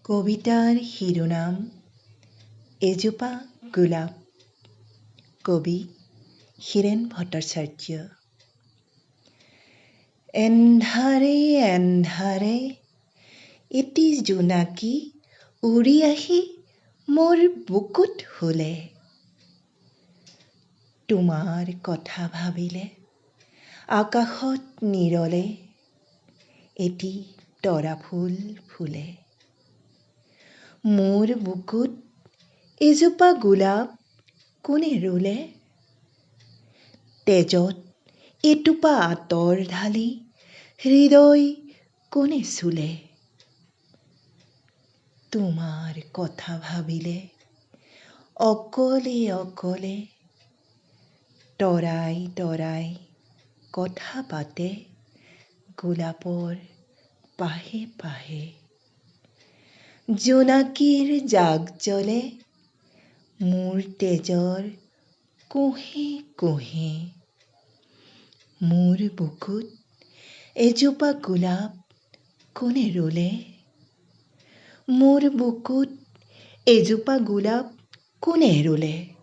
কবিতাৰ শিৰোনাম এজোপা গোলাপ। কবি হীৰেণ ভট্টাচাৰ্য। এন্ধাৰে এন্ধাৰে এটি জোনাকী উৰি আহি মোৰ বুকুত শুলে। তোমাৰ কথা ভাবিলে আকাশত নিৰলে এটি তৰাফুল ফুলে। মোৰ বুকুত এজোপা গোলাপ কোনে ৰুলে? তেজত এটোপা আঁতৰ ঢালি হৃদয় কোনে চুলে? তোমাৰ কথা ভাবিলে অকলে অকলে তৰাই তৰাই কথা পাতে গোলাপৰ পাহে পাহে। জোনাকীৰ জাক জ্বলে মোৰ তেজৰ কোঁহে কোঁহে। মোৰ বুকুত এজোপা গোলাপ কোনে ৰুলে? মোৰ বুকুত এজোপা গোলাপ কোনে ৰুলে?